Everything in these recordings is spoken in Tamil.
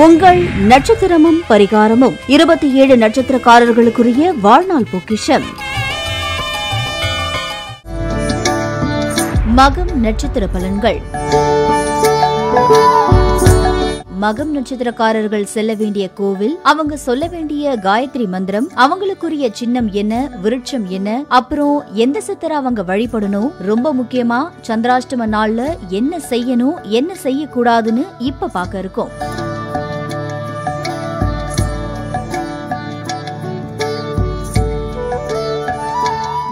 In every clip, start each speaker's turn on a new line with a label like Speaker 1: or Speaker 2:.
Speaker 1: உங்கள் நட்சத்திரமும் பரிகாரமும் 27 நட்சத்திரக்காரர்களுக்குரிய வாழ்நாள் பொக்கிஷம். மகம் நட்சத்திர பலன்கள். மகம் நட்சத்திரக்காரர்கள் செல்ல வேண்டிய கோவில், அவங்க சொல்ல வேண்டிய காயத்ரி மந்திரம், அவங்களுக்குரிய சின்னம் என்ன, விருட்சம் என்ன, அப்புறம் எந்த சித்தரை அவங்க வழிபடணும், ரொம்ப முக்கியமா சந்திராஷ்டம நாள்ல என்ன செய்யணும் என்ன செய்யக்கூடாதுன்னு இப்ப பார்க்க இருக்கோம்.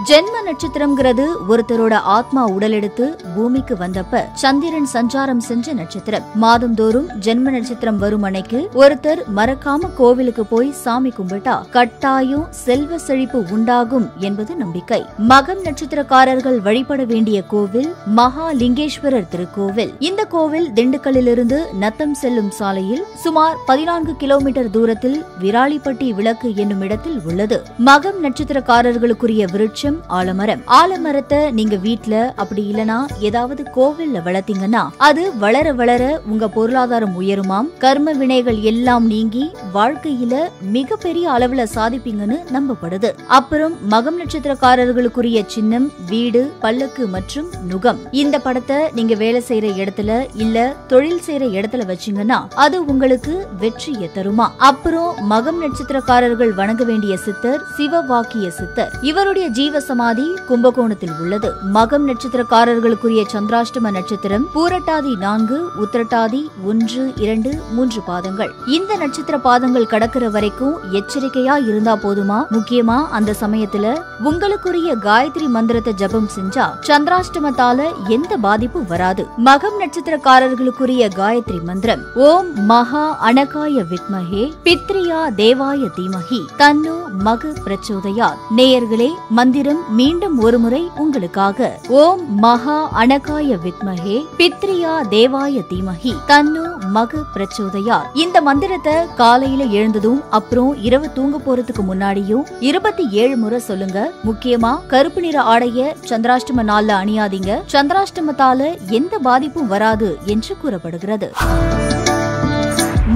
Speaker 1: ஜென்ம நட்சத்திரம்ங்கிறது ஒருத்தரோட ஆத்மா உடலெடுத்து பூமிக்கு வந்தப்ப சந்திரன் சஞ்சாரம் செஞ்ச நட்சத்திரம். மாதந்தோறும் ஜென்ம நட்சத்திரம் வரும் அன்னைக்கு ஒருத்தர் மறக்காம கோவிலுக்கு போய் சாமி கும்பிட்டா கட்டாயம் செல்வ செழிப்பு உண்டாகும் என்பது நம்பிக்கை. மகம் நட்சத்திரக்காரர்கள் வழிபட வேண்டிய கோவில் மகாலிங்கேஸ்வரர் திருக்கோவில். இந்த கோவில் திண்டுக்கல்லிலிருந்து நத்தம் செல்லும் சாலையில் சுமார் 14 கிலோமீட்டர் தூரத்தில் விராலிப்பட்டி விளக்கு என்னும் இடத்தில் உள்ளது. மகம் நட்சத்திரக்காரர்களுக்குரிய விருட்சம் ஆலமரம். ஆலமரத்தை நீங்க வீட்ல அப்படி இல்லனா ஏதாவது கோவில்ல வளர்த்தீங்கன்னா அது வளர வளர உங்க பொருளாதாரம் உயருமாம். கர்ம வினைகள் எல்லாம் நீங்கி வாழ்க்கையில மிகப்பெரிய அளவுல சாதிப்பீங்கன்னு நம்பப்படுது. அப்புறம் மகம் நட்சத்திரக்காரர்களுக்குரிய சின்னம் வீடு, பல்லக்கு மற்றும் நுகம். இந்த படத்தை நீங்க வேலை செய்யற இடத்துல இல்ல தொழில் செய்யற இடத்துல வச்சீங்கன்னா அது உங்களுக்கு வெற்றியை தருமா. அப்புறம் மகம் நட்சத்திரக்காரர்கள் வணங்க வேண்டிய சித்தர் சிவவாக்கிய சித்தர். இவருடைய ஜீவ சமாதி கும்பகோணத்தில் உள்ளது. மகம் நட்சத்திரக்காரர்களுக்குரிய சந்திராஷ்டம நட்சத்திரம் பூரட்டாதி 4, உத்திரட்டாதி 1, 2, 3 பாதங்கள். இந்த நட்சத்திர பாதங்கள் கடக்கிற வரைக்கும் எச்சரிக்கையா இருந்தா போதுமா. முக்கியமா அந்த சமயத்துல உங்களுக்குரிய காயத்ரி மந்திரத்தை ஜபம் செஞ்சா சந்திராஷ்டமத்தால எந்த பாதிப்பு வராது. மகம் நட்சத்திரக்காரர்களுக்குரிய காயத்ரி மந்திரம் ஓம் மகா அனகாய வித்மஹே பித்ரியா தேவாய தீமஹி தன்னோ மக பிரச்சோதயாத். நேயர்களே, மந்திரம் மீண்டும் ஒருமுறை உங்களுக்காக. ஓம் மகா அனகாய வித்மஹே பித்ரியா தேவாய தீமஹி தன்னோ மக பிரச்சோதயாத். இந்த மந்திரத்தை காலையில எழுந்ததும் அப்புறம் இரவு தூங்க போறதுக்கு முன்னாடியும் 27 முறை சொல்லுங்க. முக்கியமா கருப்பு நிற ஆடைய சந்திராஷ்டம நாள்ல அணியாதீங்க. சந்திராஷ்டமத்தால எந்த பாதிப்பும் வராது என்று கூறப்படுகிறது.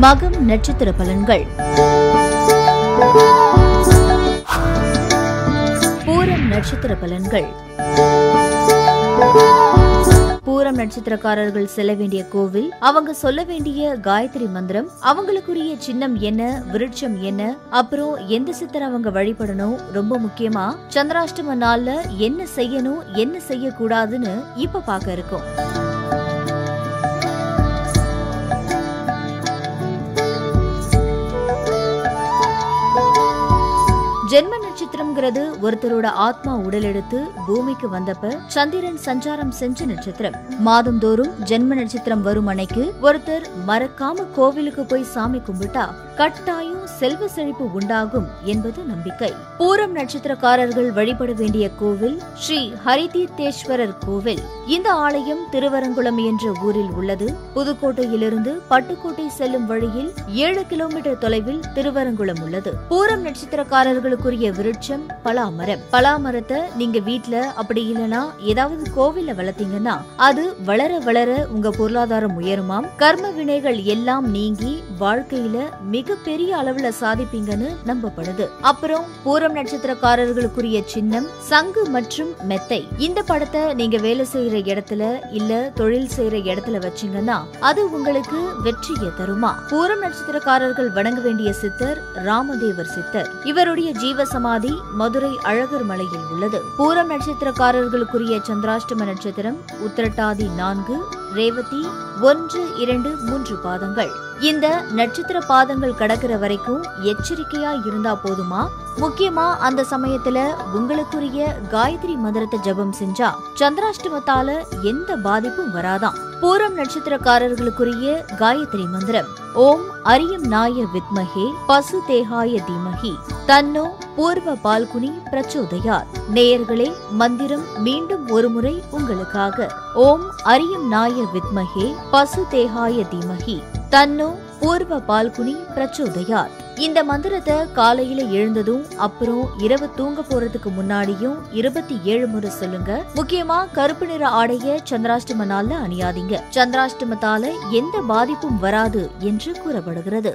Speaker 1: மகம் நட்சத்திர பலன்கள். பூரம் நட்சத்திர பலன்கள். பூரம் நட்சத்திரக்காரர்கள் செல்ல வேண்டிய கோவில், அவங்க சொல்ல வேண்டிய காயத்ரி மந்திரம், அவங்களுக்குரிய சின்னம் என்ன, விருட்சம் என்ன, அப்புறம் எந்த சித்தர் அவங்க வழிபடணும், ரொம்ப முக்கியமா சந்திராஷ்டம நாள்ல என்ன செய்யணும் என்ன செய்யக்கூடாதுன்னு இப்ப பார்க்க இருக்கோம். ஜென்ம நட்சத்திரம்ங்கிறது ஒருத்தரோட ஆத்மா உடலெடுத்து பூமிக்கு வந்தப்ப சந்திரன் சஞ்சாரம் செஞ்ச நட்சத்திரம். மாதந்தோறும் ஜென்ம நட்சத்திரம் வரும் அன்னைக்கு ஒருத்தர் மறக்காம கோவிலுக்கு போய் சாமி கும்பிட்டா கட்டாயம் செல்வ செழிப்பு உண்டாகும் என்பது நம்பிக்கை. பூரம் நட்சத்திரக்காரர்கள் வழிபட வேண்டிய கோவில் ஸ்ரீ ஹரிதீர்த்தேஸ்வரர் கோவில். இந்த ஆலயம் திருவரங்குளம் என்ற ஊரில் உள்ளது. புதுக்கோட்டையிலிருந்து பட்டுக்கோட்டை செல்லும் வழியில் 7 கிலோமீட்டர் தொலைவில் திருவரங்குளம் உள்ளது. பூரம் நட்சத்திரக்காரர்களுக்குரிய விருட்சம் பலாமரம். பலாமரத்தை நீங்க வீட்ல அப்படி இல்லனா ஏதாவது கோவில்ல வளர்த்தீங்கன்னா அது வளர வளர உங்க பொருளாதாரம் உயருமாம். கர்ம வினைகள் எல்லாம் நீங்கி வாழ்க்கையில மிகப்பெரிய அளவுல சாதிப்பீங்கன்னு நம்பப்படுது. அப்புறம் பூரம் நட்சத்திரக்காரர்களுக்குரிய சின்னம் சங்கு மற்றும் மெத்தை. இந்த படத்தை நீங்க வேலை செய்யற இடத்துல இல்ல தொழில் செய்யற இடத்துல வச்சீங்கன்னா அது உங்களுக்கு வெற்றியை தருமா. பூரம் நட்சத்திரக்காரர்கள் வணங்க வேண்டிய சித்தர் ராமதேவர் சித்தர். இவருடைய ஜீவ சமாதி மதுரை அழகர் மலையில் உள்ளது. பூரம் நட்சத்திரக்காரர்களுக்குரிய சந்திராஷ்டம நட்சத்திரம் உத்திரட்டாதி 4, ரேவதி 1, 2, 3 பாதங்கள். இந்த நட்சத்திர பாதங்கள் கடக்கிற வரைக்கும் எச்சரிக்கையா இருந்தா போதுமா. முக்கியமா அந்த சமயத்துல உங்களுக்குரிய காயத்ரி மந்திரத்தை ஜபம் செஞ்சா சந்திராஷ்டமத்தால எந்த பாதிப்பும் வராதாம். பூரம் நட்சத்திரக்காரர்களுக்குரிய காயத்ரி மந்திரம் ஓம் அரியம் நாய வித்மஹே பசு தேகாய தீமஹி தன்னோ பூர்வ பால்குனி பிரச்சோதயாத். நேயர்களே, மந்திரம் மீண்டும் ஒருமுறை உங்களுக்காக. ஓம் அரியம் நாய வித்மஹே பசு தேகாய தீமஹி தன்னோ பூர்வ பால்குனி பிரச்சோதயாத். இந்த மந்திரத்தை காலையில எழுந்ததும் அப்புறம் இரவு தூங்க போறதுக்கு முன்னாடியும் 27 முறை சொல்லுங்க. முக்கியமா கருப்பு நிற ஆடைய சந்திராஷ்டம நாள்ல அணியாதீங்க. சந்திராஷ்டமத்தால எந்த பாதிப்பும் வராது என்று கூறப்படுகிறது.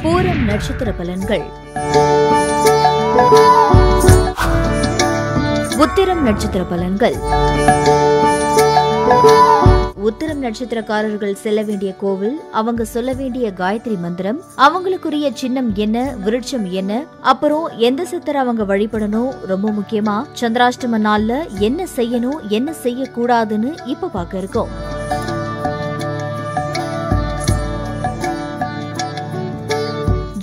Speaker 1: பூரம் நட்சத்திர பலன்கள். உத்திரம் நட்சத்திர பலன்கள். உத்திரம் நட்சத்திரக்காரர்கள் செல்ல வேண்டிய கோவில், அவங்க சொல்ல வேண்டிய காயத்ரி மந்திரம், அவங்களுக்குரிய சின்னம் என்ன, விருட்சம் என்ன, அப்புறம் எந்த சித்தர் அவங்க வழிபடணும், ரொம்ப முக்கியமா சந்திராஷ்டம நாள்ல என்ன செய்யணும் என்ன செய்யக்கூடாதுன்னு இப்ப பார்க்க இருக்கோம்.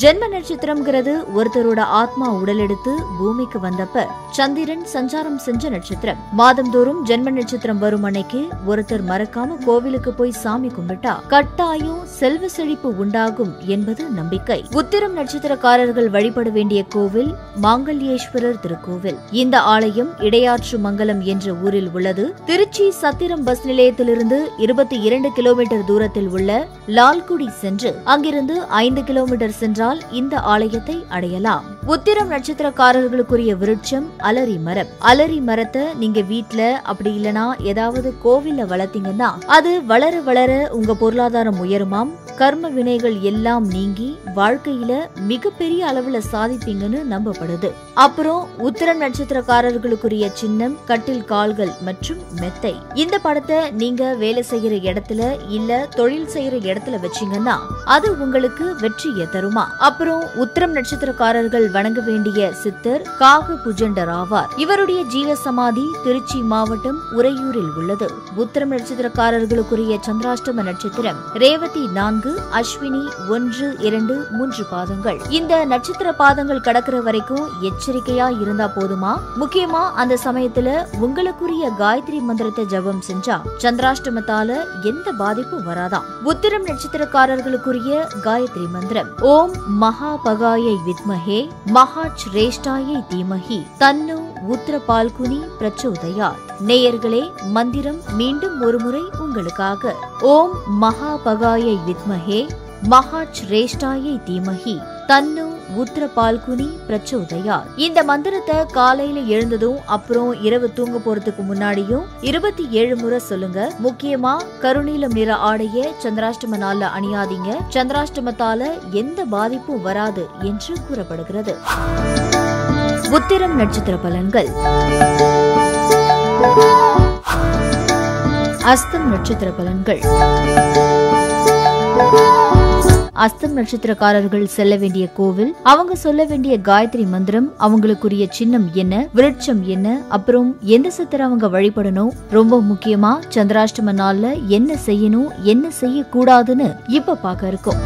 Speaker 1: ஜென்ம நட்சத்திரம்ங்கிறது ஒருத்தரோட ஆத்மா உடலெடுத்து பூமிக்கு வந்தப்ப சந்திரன் சஞ்சாரம் செஞ்ச நட்சத்திரம். மாதந்தோறும் ஜென்ம நட்சத்திரம் வரும் அன்னைக்கு ஒருத்தர் மறக்காம கோவிலுக்கு போய் சாமி கும்பிட்டா கட்டாயம் செல்வ செழிப்பு உண்டாகும் என்பது நம்பிக்கை. உத்திரம் நட்சத்திரக்காரர்கள் வழிபட வேண்டிய கோவில் மாங்கல்யேஸ்வரர் திருக்கோவில். இந்த ஆலயம் இடையாற்று மங்கலம் என்ற ஊரில் உள்ளது. திருச்சி சத்திரம் பஸ் நிலையத்திலிருந்து 22 கிலோமீட்டர் தூரத்தில் உள்ள லால்குடி சென்று அங்கிருந்து 5 கிலோமீட்டர் சென்றால் இந்த ஆலயத்தை அடையலாம். உத்திரம் நட்சத்திரக்காரர்களுக்குரிய விருட்சம் அலரி மரம். அலரி மரத்தை நீங்க வீட்ல அப்படி இல்லனா ஏதாவது கோவில்ல வளர்த்தீங்கன்னா அது வளர வளர உங்க பொருளாதாரம் உயருமாம். கர்ம வினைகள் எல்லாம் நீங்கி வாழ்க்கையில மிகப்பெரிய அளவுல சாதிப்பீங்கன்னு நம்பப்படுது. அப்புறம் உத்திரம் நட்சத்திரக்காரர்களுக்குரிய சின்னம் கட்டில் கால்கள் மற்றும் மெத்தை. இந்த படத்தை நீங்க வேலை செய்யற இடத்துல இல்ல தொழில் செய்யற இடத்துல வச்சீங்கன்னா அது உங்களுக்கு வெற்றியை தருமா. அப்புறம் உத்திரம் நட்சத்திரக்காரர்கள் வணங்க வேண்டிய சித்தர் காக புஜண்டர் ஆவார். இவருடைய ஜீவ சமாதி திருச்சி மாவட்டம் உறையூரில் உள்ளது. உத்திரம் நட்சத்திரக்காரர்களுக்குரிய சந்திராஷ்டம நட்சத்திரம் ரேவதி 4, அஸ்வினி 1, 2, 3 பாதங்கள். இந்த நட்சத்திர பாதங்கள் கடக்கிற வரைக்கும் எச்சரிக்கையா இருந்தா போதுமா. முக்கியமா அந்த சமயத்துல உங்களுக்குரிய காயத்ரி மந்திரத்தை ஜபம் செஞ்சா சந்திராஷ்டமத்தால எந்த பாதிப்பும் வராதாம். உத்திரம் நட்சத்திரக்காரர்களுக்குரிய காயத்ரி மந்திரம் ஓம் மகாபகாயை வித்மஹே மகாச்ரேஷ்டாயை தீமஹி தன்னு உத்திர பால்குனி பிரச்சோதயாத். நேயர்களே, மந்திரம் மீண்டும் ஒருமுறை உங்களுக்காக. ஓம் மகாபகாயை வித்மஹே மகாச்ரேஷ்டாயை தீமஹி தன்னு உத்திர பால்குனி பிரச்சோதயாத். இந்த மந்திரத்தை காலையில எழுந்ததும் அப்புறம் இரவு தூங்க போறதுக்கு முன்னாடியும் 27 முறை சொல்லுங்க. முக்கியமா கருநீலம் நிற ஆடைய சந்திராஷ்டம நாள்ல அணியாதீங்க. சந்திராஷ்டமத்தால எந்த பாதிப்பும் வராது என்று கூறப்படுகிறது. உத்திரம் நட்சத்திர பலன்கள். அஸ்தம் நட்சத்திர பலன்கள். அஸ்தம் நட்சத்திரக்காரர்கள் செல்ல வேண்டிய கோவில், அவங்க சொல்ல வேண்டிய காயத்ரி மந்திரம், அவங்களுக்குரிய சின்னம் என்ன, விருட்சம் என்ன, அப்புறம் எந்த சித்தர் அவங்க வழிபடணும், ரொம்ப முக்கியமா சந்திராஷ்டம நாள்ல என்ன செய்யணும் என்ன செய்யக்கூடாதுன்னு இப்ப பார்க்க இருக்கோம்.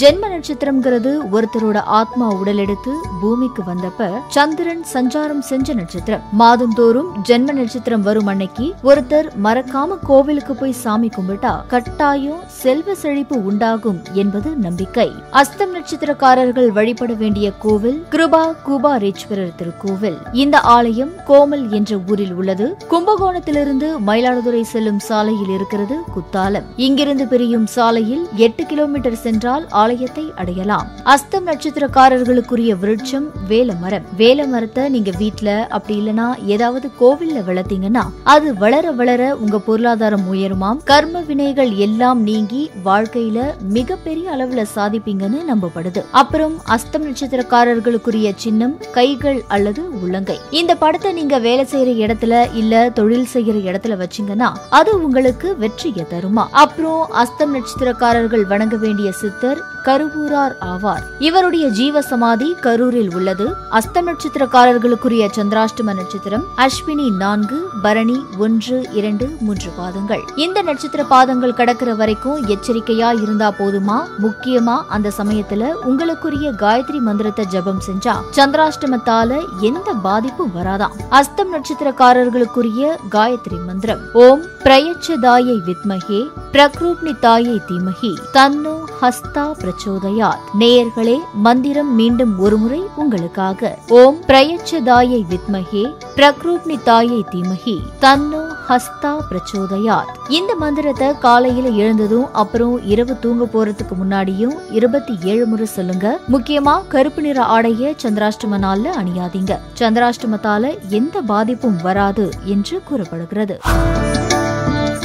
Speaker 1: ஜென்ம நட்சத்திரம்ங்கிறது ஒருத்தரோட ஆத்மா உடலெடுத்து பூமிக்கு வந்தப்ப சந்திரன் சஞ்சாரம் செஞ்ச நட்சத்திரம். மாதந்தோறும் ஜென்ம நட்சத்திரம் வரும் அன்னைக்கு ஒருத்தர் மறக்காம கோவிலுக்கு போய் சாமி கும்பிட்டா கட்டாயம் செல்வ செழிப்பு உண்டாகும் என்பது நம்பிக்கை. அஸ்தம் நட்சத்திரக்காரர்கள் வழிபட வேண்டிய கோவில் கிருபா குபாரேஸ்வரர் திருக்கோவில். இந்த ஆலயம் கோமல் என்ற ஊரில் உள்ளது. கும்பகோணத்திலிருந்து மயிலாடுதுறை செல்லும் சாலையில் இருக்கிறது குத்தாலம். இங்கிருந்து பிரியும் சாலையில் 8 கிலோமீட்டர் சென்றால் ஆலயத்தை அடையலாம். அஸ்தம் நட்சத்திரக்காரர்களுக்குரிய விருட்சம் வேலமரம். வேலமரத்தை நீங்க வீட்ல அப்படி இல்லனா ஏதாவது கோவில்ல வளர்த்தீங்கன்னா அது வளர வளர உங்க பொருளாதாரம் உயருமாம். கர்ம வினைகள் எல்லாம் நீங்கி வாழ்க்கையில மிகப்பெரிய அளவுல சாதிப்பீங்கன்னு நம்பப்படுது. அப்புறம் அஸ்தம் நட்சத்திரக்காரர்களுக்குரிய சின்னம் கைகள் அல்லது உள்ளங்கை. இந்த படத்தை நீங்க வேலை செய்யற இடத்துல இல்ல தொழில் செய்யற இடத்துல வச்சீங்கன்னா அது உங்களுக்கு வெற்றியை தருமா. அப்புறம் அஸ்தம் நட்சத்திரக்காரர்கள் வணங்க வேண்டிய சித்தர் கருவூரார் ஆவார். இவருடைய ஜீவ சமாதி கரூரில் உள்ளது. அஸ்தம் நட்சத்திரக்காரர்களுக்குரிய சந்திராஷ்டம நட்சத்திரம் அஸ்வினி 4, பரணி 1, 2, 3 பாதங்கள். இந்த நட்சத்திர பாதங்கள் கடக்கிற வரைக்கும் எச்சரிக்கையா இருந்தா போதுமா. முக்கியமா அந்த சமயத்துல உங்களுக்குரிய காயத்ரி மந்திரத்தை ஜபம் செஞ்சா சந்திராஷ்டமத்தால எந்த பாதிப்பும் வராதாம். அஸ்தம் நட்சத்திரக்காரர்களுக்குரிய காயத்ரி மந்திரம் ஓம் பிரயச்சதாயை வித்மஹே பிரக்ரூப்னிதாயை தீமஹி தன்னு ஹஸ்தா பிரச்சோதயாத். நேயர்களே, மந்திரம் மீண்டும் ஒருமுறை உங்களுக்காக. ஓம் பிரயச்சதாயை வித்மஹே பிரக்ரூப்னிதாயை தீமஹி தன்னு ஹஸ்தா பிரச்சோதயாத். இந்த மந்திரத்தை காலையில எழுந்ததும் அப்புறம் இரவு தூங்க போறதுக்கு முன்னாடியும் 27 முறை சொல்லுங்க. முக்கியமா கருப்பு நிற ஆடைய சந்திராஷ்டம நாள்ல அணியாதீங்க. சந்திராஷ்டமத்தால எந்த பாதிப்பும் வராது என்று கூறப்படுகிறது.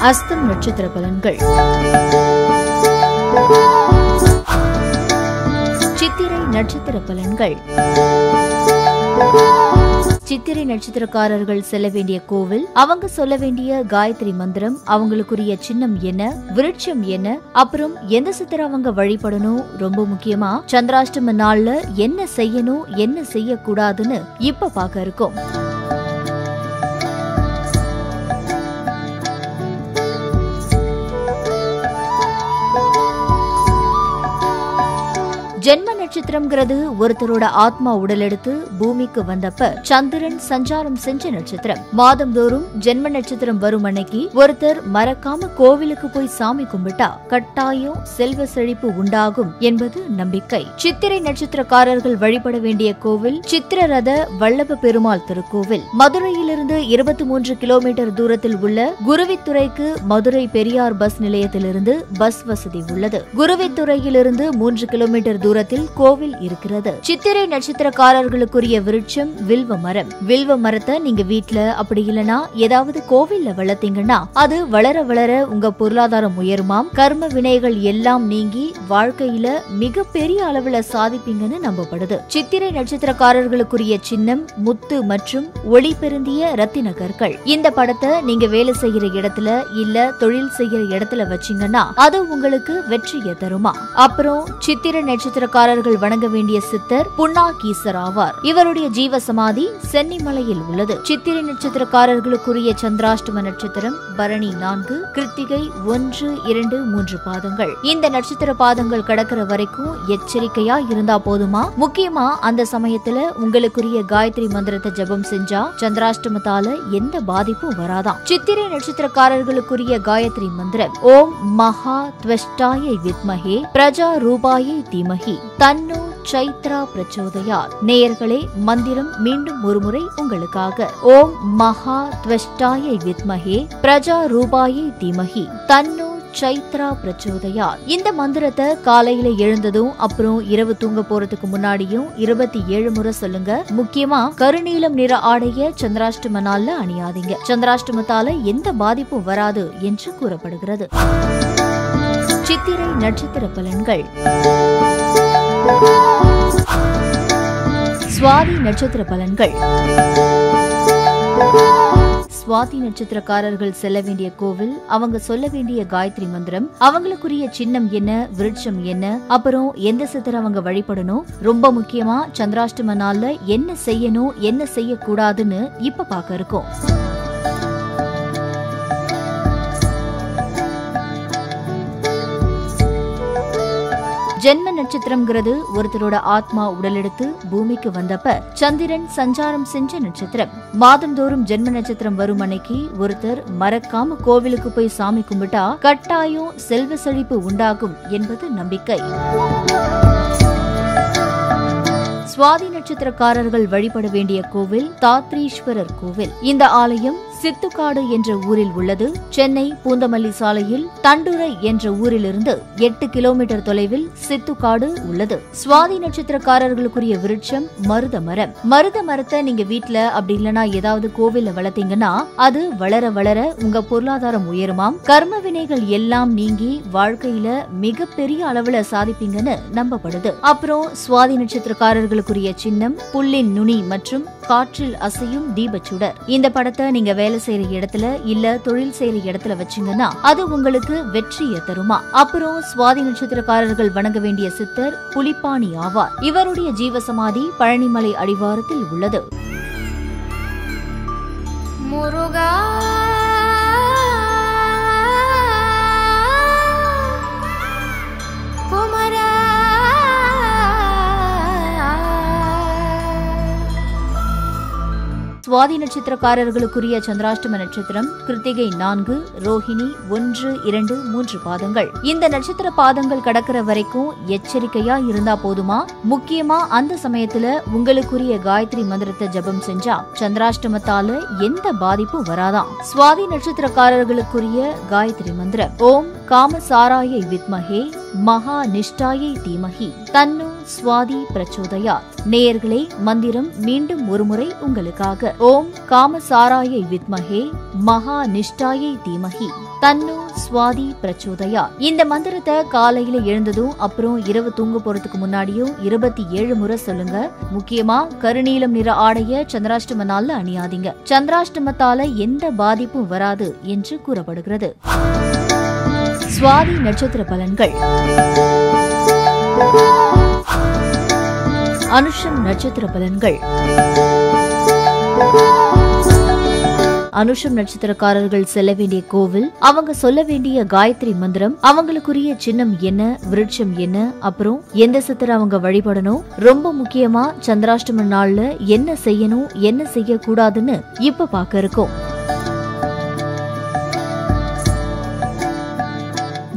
Speaker 1: அஸ்தம் நட்சத்திர பலன்கள். சித்திரை நட்சத்திர பலன்கள். சித்திரை நட்சத்திரக்காரர்கள் செல்ல வேண்டிய கோவில், அவங்க சொல்ல வேண்டிய காயத்ரி மந்திரம், அவங்களுக்குரிய சின்னம் என்ன, விருட்சம் என்ன, அப்புறம் எந்த சித்திரை அவங்க வழிபடணும், ரொம்ப முக்கியமா சந்திராஷ்டம நாள்ல என்ன செய்யணும் என்ன செய்யக்கூடாதுன்னு இப்ப பார்க்க இருக்கோம். ஜென்ம நட்சத்திரம்ங்கிறது ஒருத்தரோட ஆத்மா உடலெடுத்து பூமிக்கு வந்தப்ப சந்திரன் சஞ்சாரம் செஞ்ச நட்சத்திரம். மாதந்தோறும் ஜென்ம நட்சத்திரம் வரும் அன்னைக்கு ஒருத்தர் மறக்காம கோவிலுக்கு போய் சாமி கும்பிட்டா கட்டாயம் செல்வ செழிப்பு உண்டாகும் என்பது நம்பிக்கை. சித்திரை நட்சத்திரக்காரர்கள் வழிபட வேண்டிய கோவில் சித்திரரத வல்லப பெருமாள் திருக்கோவில். மதுரையிலிருந்து 23 கிலோமீட்டர் தூரத்தில் உள்ள குருவித்துறைக்கு மதுரை பெரியார் பஸ் நிலையத்திலிருந்து பஸ் வசதி உள்ளது. குருவித்துறையிலிருந்து 3 கிலோமீட்டர் தூரத்தில் கோவில் இருக்கிறது. சித்திரை நட்சத்திரக்காரர்களுக்குரிய விருட்சம் வில்வ மரம். வில்வ மரத்தை நீங்க வீட்ல அப்படி இல்லனா ஏதாவது கோவில்ல வளர்த்தீங்கன்னா அது வளர வளர உங்க பொருளாதாரம் உயருமாம். கர்ம வினைகள் எல்லாம் நீங்கி வாழ்க்கையில மிக பெரிய அளவுல சாதிப்பீங்கன்னு நம்பப்படுது. சித்திரை நட்சத்திரக்காரர்களுக்குரிய சின்னம் முத்து மற்றும் ஒளி பெருந்திய ரத்தின கற்கள். இந்த படத்தை நீங்க வேலை செய்யற இடத்துல இல்ல தொழில் செய்யற இடத்துல வச்சீங்கன்னா அது உங்களுக்கு வெற்றியை தருமா. அப்புறம் சித்திரை நட்சத்திரக்காரர்கள் வணங்க வேண்டிய சித்தர் புன்னாகீசர் ஆவார். இவருடைய ஜீவ சமாதி சென்னிமலையில் உள்ளது. சித்திரை நட்சத்திரக்காரர்களுக்குரிய சந்திராஷ்டம நட்சத்திரம் பரணி 4, கிருத்திகை 1, 2, 3 பாதங்கள். இந்த நட்சத்திர பாதங்கள் கடக்கிற வரைக்கும் எச்சரிக்கையா இருந்தா போதுமா. முக்கியமா அந்த சமயத்துல உங்களுக்குரிய காயத்ரி மந்திரத்தை ஜபம் செஞ்சா சந்திராஷ்டமத்தால எந்த பாதிப்பும் வராதாம். சித்திரை நட்சத்திரக்காரர்களுக்குரிய காயத்ரி மந்திரம் ஓம் மகா த்வஷ்டாயை வித்மஹே பிரஜா ரூபாயை தீமஹி தன்னோ சைத்ரா பிரச்சோதயாத். நேயர்களே, மந்திரம் மீண்டும் ஒருமுறை உங்களுக்காக. ஓம் மகா த்வஷ்டாயை வித்மஹே பிரஜா ரூபாயை தீமஹி தன்னோ சைத்ரா பிரச்சோதயாத். இந்த மந்திரத்தை காலையில எழுந்ததும் அப்புறம் இரவு தூங்க போறதுக்கு முன்னாடியும் 27 முறை சொல்லுங்க. முக்கியமா கருநீலம் நிற ஆடைய சந்திராஷ்டம நாள்ல அணியாதீங்க. சந்திராஷ்டமத்தால எந்த பாதிப்பும் வராது என்று கூறப்படுகிறது. சித்திரை நட்சத்திர பலன்கள். சுவாதி நட்சத்திர பலன்கள். சுவாதி நட்சத்திரக்காரர்கள் செல்ல வேண்டிய கோவில், அவங்க சொல்ல வேண்டிய காயத்ரி மந்திரம், அவங்களுக்குரிய சின்னம் என்ன, விருட்சம் என்ன, அப்புறம் எந்த சித்தரை அவங்க வழிபடணும், ரொம்ப முக்கியமா சந்திராஷ்டம நாள்ல என்ன செய்யணும் என்ன செய்யக்கூடாதுன்னு இப்ப பார்க்க இருக்கோம். ஜென்ம நட்சத்திரம்ங்கிறது ஒருத்தரோட ஆத்மா உடலெடுத்து பூமிக்கு வந்தப்ப சந்திரன் சஞ்சாரம் செஞ்ச நட்சத்திரம். மாதந்தோறும் ஜென்ம நட்சத்திரம் வரும் அன்னைக்கு ஒருத்தர் மறக்காம கோவிலுக்கு போய் சாமி கும்பிட்டா கட்டாயம் செல்வ செழிப்பு உண்டாகும் என்பது நம்பிக்கை. சுவாதி நட்சத்திரக்காரர்கள் வழிபட வேண்டிய கோவில் தாத்ரீஸ்வரர் கோவில். இந்த ஆலயம் சித்துக்காடு என்ற ஊரில் உள்ளது. சென்னை பூந்தமல்லி சாலையில் தண்டுரை என்ற ஊரிலிருந்து 8 கிலோமீட்டர் தொலைவில் சித்துக்காடு உள்ளது. சுவாதி நட்சத்திரக்காரர்களுக்குரிய விருட்சம் மருத மரம். மருத மரத்தை நீங்க வீட்ல அப்படி இல்லனா ஏதாவது கோவில்ல வளர்த்தீங்கன்னா அது வளர வளர உங்க பொருளாதாரம் உயருமாம். கர்ம வினைகள் எல்லாம் நீங்கி வாழ்க்கையில மிக பெரிய அளவுல சாதிப்பீங்கன்னு நம்பப்படுது. அப்புறம் சுவாதி நட்சத்திரக்காரர்களுக்குரிய சின்னம் புல்லின் நுனி மற்றும் காற்றில் அசையும் தீபச்சுடர். இந்த படத்தை நீங்க வேலை செய்யற இடத்துல இல்ல தொழில் செய்யற இடத்துல வச்சீங்கன்னா அது உங்களுக்கு வெற்றியை தருமா. அப்புறம் சுவாதி நட்சத்திரக்காரர்கள் வணங்க வேண்டிய சித்தர் புலிப்பாணி ஆவார். இவருடைய ஜீவசமாதி பழனிமலை அடிவாரத்தில் உள்ளது. முருகா சுவாதி நட்சத்திரக்காரர்களுக்குரிய சந்திராஷ்டம நட்சத்திரம் கிருத்திகை 4, ரோஹிணி 1, 2, 3 பாதங்கள். இந்த நட்சத்திர பாதங்கள் கடக்கிற வரைக்கும் எச்சரிக்கையா இருந்தா போதுமா? முக்கியமா அந்த சமயத்துல உங்களுக்குரிய காயத்ரி மந்திரத்தை ஜபம் செஞ்சா சந்திராஷ்டமத்தால எந்த பாதிப்பும் வராதாம். சுவாதி நட்சத்திரக்காரர்களுக்குரிய காயத்ரி மந்திரம்: ஓம் காமசாராயை வித்மஹே மகா நிஷ்டாயை தீமஹி தன்னு சுவாதி பிரச்சோதயாத். நேயர்களே, மந்திரம் மீண்டும் ஒருமுறை உங்களுக்காக. ஓம் காமசாராயை வித்மஹே மகா நிஷ்டாயை தீமஹி தன்னு சுவாதி பிரச்சோதயாத். இந்த மந்திரத்தை காலையில எழுந்ததும் அப்புறம் இரவு தூங்க போறதுக்கு முன்னாடியும் 27 முறை சொல்லுங்க. முக்கியமா கருநீலம் நிற ஆடைய சந்திராஷ்டம நாள்ல அணியாதீங்க. சந்திராஷ்டமத்தால எந்த பாதிப்பும் வராது என்று கூறப்படுகிறது. சுவாதி நட்சத்திர பலன்கள். அனுஷம் நட்சத்திர பலன்கள். அனுஷம் நட்சத்திரக்காரர்கள் செல்ல வேண்டிய கோவில், அவங்க சொல்ல வேண்டிய காயத்ரி மந்திரம், அவங்களுக்குரிய சின்னம் என்ன, விருட்சம் என்ன, அப்புறம் எந்த சித்தரை அவங்க வழிபடணும், ரொம்ப முக்கியமா சந்திராஷ்டம நாள்ல என்ன செய்யணும் என்ன செய்யக்கூடாதுன்னு இப்ப பார்க்க இருக்கோம்.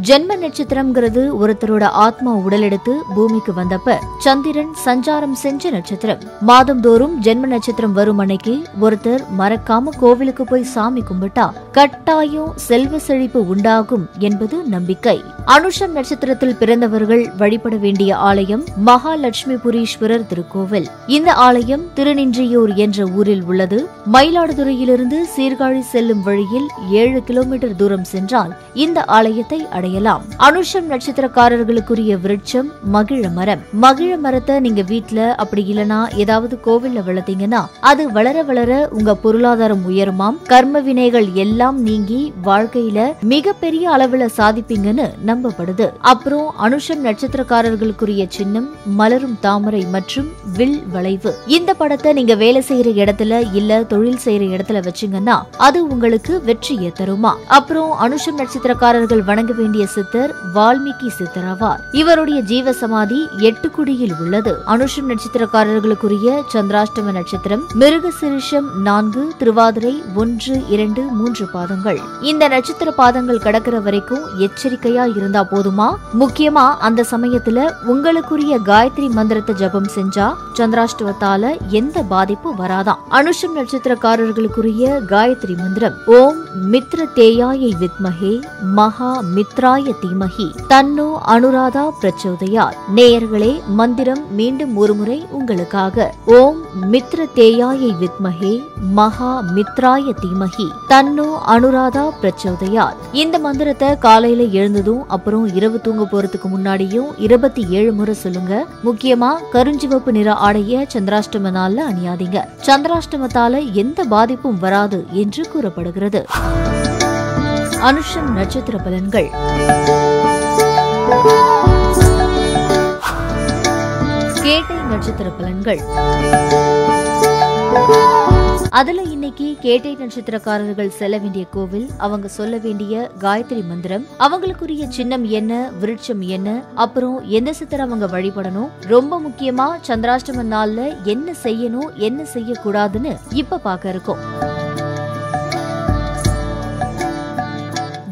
Speaker 1: ஜென்ம நட்சத்திரம்ங்கிறது ஒருத்தரோட ஆத்மா உடலெடுத்து பூமிக்கு வந்தப்ப சந்திரன் சஞ்சாரம் செஞ்ச நட்சத்திரம். மாதந்தோறும் ஜென்ம நட்சத்திரம் வரும் அன்னைக்கு ஒருத்தர் மறக்காம கோவிலுக்கு போய் சாமி கும்பிட்டா கட்டாயம் செல்வ செழிப்பு உண்டாகும் என்பது நம்பிக்கை. அனுஷம் நட்சத்திரத்தில் பிறந்தவர்கள் வழிபட வேண்டிய ஆலயம் மகாலட்சுமிபுரீஸ்வரர் திருக்கோவில். இந்த ஆலயம் திருநின்றியூர் என்ற ஊரில் உள்ளது. மயிலாடுதுறையிலிருந்து சீர்காழி செல்லும் வழியில் 7 கிலோமீட்டர் தூரம் சென்றால் இந்த ஆலயத்தை அடையலாம். அனுஷம் நட்சத்திரக்காரர்களுக்குரிய விருட்சம் மகிழ மரம். மகிழ மரத்தை நீங்க வீட்ல அப்படி இல்லனா ஏதாவது கோவில்ல வளர்த்தீங்கன்னா அது வளர வளர உங்க பொருளாதாரம் உயருமாம். கர்ம வினைகள் எல்லாம் நீங்கி வாழ்க்கையில மிகப்பெரிய அளவுல சாதிப்பீங்கன்னு நம்பப்படுது. அப்புறம் அனுஷம் நட்சத்திரக்காரர்களுக்குரிய சின்னம் மலரும் தாமரை மற்றும் வில் வளைவு. இந்த படத்தை நீங்க வேலை செய்யற இடத்துல இல்ல தொழில் செய்யற இடத்துல வச்சீங்கன்னா அது உங்களுக்கு வெற்றியை தருமா. அப்புறம் அனுஷம் நட்சத்திரக்காரர்கள் வணங்க வேண்டிய சித்தர் வால்மீகி சித்தர் ஆவார். இவருடைய ஜீவ சமாதி 8குடியில் உள்ளது. அனுஷம் நட்சத்திரக்காரர்களுக்குரிய சந்திராஷ்டம நட்சத்திரம் மிருகசிரிஷம் 4, திருவாதிரை 1, 2, 3 பாதங்கள். இந்த நட்சத்திர பாதங்கள் கடக்கிற வரைக்கும் எச்சரிக்கையா இருந்தா போதுமா? முக்கியமா அந்த சமயத்துல உங்களுக்குரிய காயத்ரி மந்திரத்தை ஜபம் செஞ்சா சந்திராஷ்டமத்தால எந்த பாதிப்பும் வராதாம். அனுஷம் நட்சத்திரக்காரர்களுக்குரிய காயத்ரி மந்திரம்: ஓம் மித்ர தேயாயை வித்மஹே மகா மித்ராய தீமஹி தன்னோ அனுராதா பிரச்சோதயாத். நேயர்களே, மந்திரம் மீண்டும் ஒருமுறை உங்களுக்காக. ஓம் மித்ர தேயாயை வித்மஹே மகா மித்ராய தீமஹி தன்னோ அனுராதா பிரச்சோதயாத். இந்த மந்திரத்தை காலையில எழுந்ததும் அப்புறம் இரவு தூங்க போறதுக்கு முன்னாடியும் 27 முறை சொல்லுங்க. முக்கியமா கருஞ்சிவப்பு நிற ஆடைய சந்திராஷ்டம நாள்ல அணியாதீங்க. சந்திராஷ்டமத்தால எந்த பாதிப்பும் வராது என்று கூறப்படுகிறது. அனுஷம் நட்சத்திர பலன்கள். கேட்டை நட்சத்திர பலன்கள். அதுல இன்னைக்கு கேட்டை நட்சத்திரக்காரர்கள் செல்ல வேண்டிய கோவில், அவங்க சொல்ல வேண்டிய காயத்ரி மந்திரம், அவங்களுக்குரிய சின்னம் என்ன, விருட்சம் என்ன, அப்புறம் எந்த சித்தரை அவங்க வழிபடணும், ரொம்ப முக்கியமா சந்திராஷ்டம நாள்ல என்ன செய்யணும் என்ன செய்யக்கூடாதுன்னு இப்ப பார்க்க இருக்கோம்.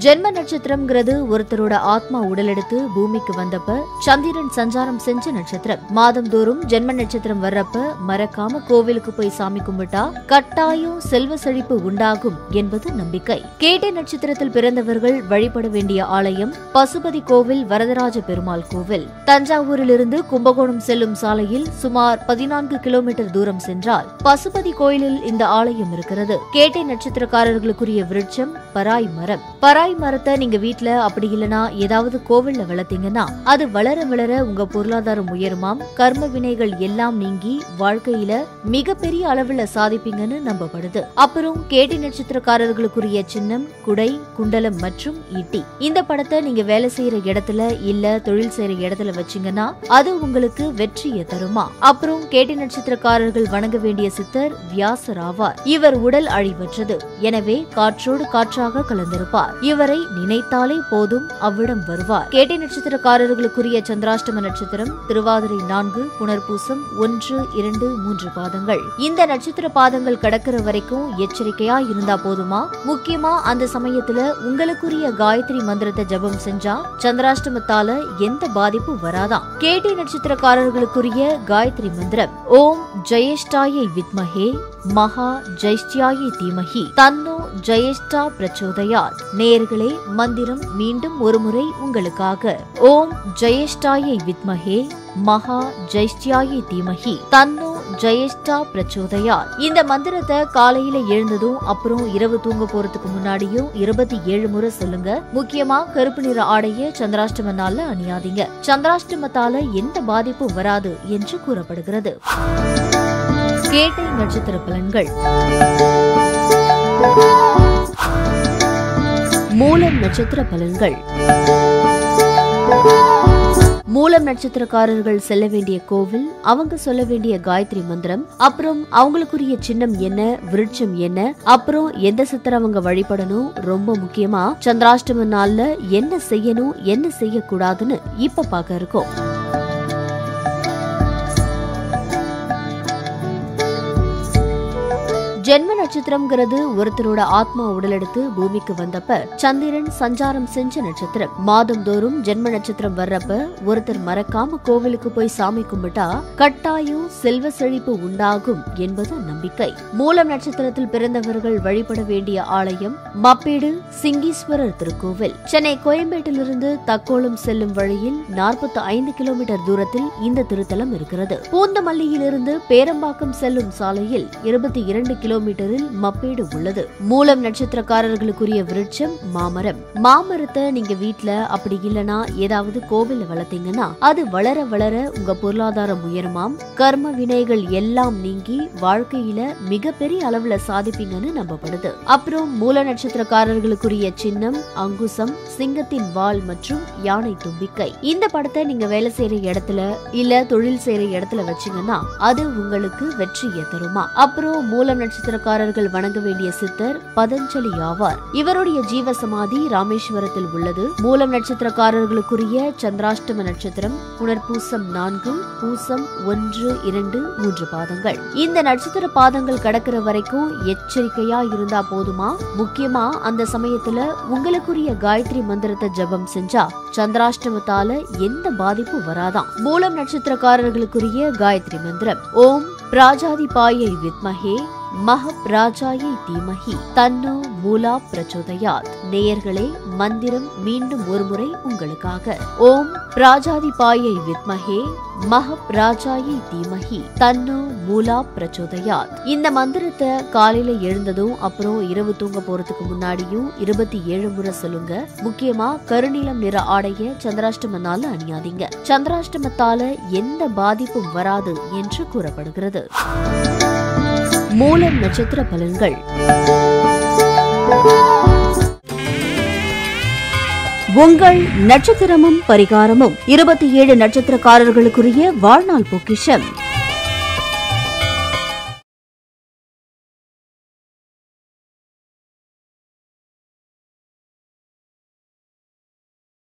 Speaker 1: ஜென்ம நட்சத்திரம்ங்கிறது ஒருத்தரோட ஆத்மா உடலெடுத்து பூமிக்கு வந்தப்ப சந்திரன் சஞ்சாரம் செஞ்ச நட்சத்திரம். மாதந்தோறும் ஜென்ம நட்சத்திரம் வர்றப்ப மறக்காம கோவிலுக்கு போய் சாமி கும்பிட்டா கட்டாயம் செல்வ செழிப்பு உண்டாகும் என்பது நம்பிக்கை. கேட்டை நட்சத்திரத்தில் பிறந்தவர்கள் வழிபட வேண்டிய ஆலயம் பசுபதி கோவில் வரதராஜ பெருமாள் கோவில். தஞ்சாவூரிலிருந்து கும்பகோணம் செல்லும் சாலையில் சுமார் 14 கிலோமீட்டர் தூரம் சென்றால் பசுபதி கோயிலில் இந்த ஆலயம் இருக்கிறது. கேட்டை நட்சத்திரக்காரர்களுக்குரிய விருட்சம் பராய் மரம். பராய் மரத்தை நீங்க வீட்ல அப்படி இல்லனா ஏதாவது கோவில்ல வளர்த்தீங்கன்னா அது வளர வளர உங்க பொருளாதாரம் உயருமாம். கர்ம வினைகள் எல்லாம் நீங்கி வாழ்க்கையில மிகப்பெரிய அளவுல சாதிப்பீங்கன்னு நம்பப்படுது. அப்புறம் கேட்டை நட்சத்திரக்காரர்களுக்குரிய சின்னம் குடை, குண்டலம் மற்றும் ஈட்டி. இந்த படத்தை நீங்க வேலை செய்யற இடத்துல இல்ல தொழில் செய்யற இடத்துல வச்சீங்கன்னா அது உங்களுக்கு வெற்றியை தருமா. அப்புறம் கேட்டை நட்சத்திரக்காரர்கள் வணங்க வேண்டிய சித்தர் வியாசர் ஆவார். இவர் உடல் அழிவற்றது, எனவே காற்றோடு காற்றாக கலந்திருப்பார். இவர் ஒருவரை நினைத்தாலே போதும் அவ்விடம் வருவார். கேட்டை நட்சத்திரக்காரர்களுக்குரிய சந்திராஷ்டம நட்சத்திரம் திருவாதிரை 4, புனர்பூசம் 1, 2, 3 பாதங்கள். இந்த நட்சத்திர பாதங்கள் கடக்கிற வரைக்கும் எச்சரிக்கையா இருந்தா போதுமா? முக்கியமா அந்த சமயத்துல உங்களுக்குரிய காயத்ரி மந்திரத்தை ஜபம் செஞ்சா சந்திராஷ்டமத்தால எந்த பாதிப்பும் வராதாம். கேட்டை நட்சத்திரக்காரர்களுக்குரிய காயத்ரி மந்திரம் ஓம் ஜெயஷ்டாயை வித்மஹே மகா ஜெயஷ்டாயை தீமஹி தன்னோ ஜெயஷ்டா பிரச்சோதயாத். நேயர்களே, மந்திரம் மீண்டும் ஒருமுறை உங்களுக்காக. ஓம் ஜெயஷ்டாயை வித்மஹே மகா ஜெயஷ்டாயை தீமஹி தன்னோ ஜெயஷ்டா பிரச்சோதயாத். இந்த மந்திரத்தை காலையில எழுந்ததும் அப்புறம் இரவு தூங்க போறதுக்கு முன்னாடியும் 27 முறை சொல்லுங்க. முக்கியமா கருப்பு நிற ஆடைய சந்திராஷ்டம நாள்ல அணியாதீங்க. சந்திராஷ்டமத்தால எந்த பாதிப்பும் வராது என்று கூறப்படுகிறது. கேட்டை நட்சத்திர பலன்கள். மூலம் நட்சத்திர பலன்கள். மூலம் நட்சத்திரக்காரர்கள் செல்ல வேண்டிய கோவில், அவங்க சொல்ல வேண்டிய காயத்ரி மந்திரம், அப்புறம் அவங்களுக்குரிய சின்னம் என்ன, விருட்சம் என்ன, அப்புறம் எந்த சித்தரை அவங்க வழிபடணும், ரொம்ப முக்கியமா சந்திராஷ்டம நாள்ல என்ன செய்யணும் என்ன செய்யக்கூடாதுன்னு இப்ப பார்க்க இருக்கோம். ஜென்ம நட்சத்திரம்ங்கிறது ஒருத்தரோட ஆத்மா உடலெடுத்து பூமிக்கு வந்தப்ப சந்திரன் சஞ்சாரம் செஞ்ச நட்சத்திரம். மாதந்தோறும் ஜென்ம நட்சத்திரம் வர்றப்ப ஒருத்தர் மறக்காம கோவிலுக்கு போய் சாமி கும்பிட்டா கட்டாயம் செல்வ செழிப்பு உண்டாகும் என்பது நம்பிக்கை. மூலம் நட்சத்திரத்தில் பிறந்தவர்கள் வழிபட வேண்டிய ஆலயம் மப்பேடு சிங்கீஸ்வரர் திருக்கோவில். சென்னை கோயம்பேட்டிலிருந்து தக்கோலம் செல்லும் வழியில் 45 கிலோமீட்டர் தூரத்தில் இந்த திருத்தலம் இருக்கிறது. பூந்தமல்லியிலிருந்து பேரம்பாக்கம் செல்லும் சாலையில் 22 கிலோமீட்டரில் மப்பேடு உள்ளது. மூலம் நட்சத்திரக்காரர்களுக்குரிய விருட்சம் மாமரம். மாமரத்தை நீங்க வீட்ல அப்படி இல்லனா ஏதாவது கோவில்ல வளர்த்தீங்கன்னா அது வளர வளர உங்க பொருளாதாரம் உயருமாம். கர்ம வினைகள் எல்லாம் நீங்கி வாழ்க்கையில மிகப்பெரிய அளவுல சாதிப்பீங்கன்னு நம்பப்படுது. அப்புறம் மூல நட்சத்திரக்காரர்களுக்குரிய சின்னம் அங்குசம், சிங்கத்தின் வால் மற்றும் யானை தும்பிக்கை. இந்த படத்தை நீங்க வேலை செய்யற இடத்துல இல்ல தொழில் செய்யற இடத்துல வச்சீங்கன்னா அது உங்களுக்கு வெற்றியை தருமா. அப்புறம் மூலம் நட்சத்திரக்காரர்கள் வணங்க வேண்டிய சித்தர் பதஞ்சலி ஆவார். இவருடைய ஜீவ சமாதி ராமேஸ்வரத்தில் உள்ளது. மூலம் நட்சத்திரக்காரர்களுக்குரிய சந்திராஷ்டம நட்சத்திரம் புனர்பூசம் 4, பூசம் 1, 2, 3 பாதங்கள். இந்த நட்சத்திர பாதங்கள் கடக்கிற வரைக்கும் எச்சரிக்கையா இருந்தா போதுமா? முக்கியமா அந்த சமயத்துல உங்களுக்குரிய காயத்ரி மந்திரத்தை ஜபம் செஞ்சா சந்திராஷ்டமத்தால எந்த பாதிப்பும் வராதாம். மூலம் நட்சத்திரக்காரர்களுக்குரிய காயத்ரி மந்திரம் ஓம் பிராஜாதிபாயை வித்மஹே மஹப்ராஜாயை தீமஹி தன்னோ மூலா பிரச்சோதயாத். நேயர்களே, மந்திரம் மீண்டும் ஒருமுறை உங்களுக்காக. ஓம் பிராஜாதிபாயை வித்மஹே மஹப்ராஜாயை தீமஹி தன்னோ மூலா பிரச்சோதயாத். இந்த மந்திரத்தை காலையில எழுந்ததும் அப்புறம் இரவு தூங்க போறதுக்கு முன்னாடியும் 27 முறை சொல்லுங்க. முக்கியமா கருநீலம் நிற ஆடைய சந்திராஷ்டம நாள்ல அணியாதீங்க. சந்திராஷ்டமத்தால எந்த பாதிப்பும் வராது என்று கூறப்படுகிறது. மூலம் நட்சத்திர பலன்கள். உங்கள் நட்சத்திரமும் பரிகாரமும் 27 நட்சத்திரக்காரர்களுக்குரிய வாழ்நாள் பொக்கிஷம்.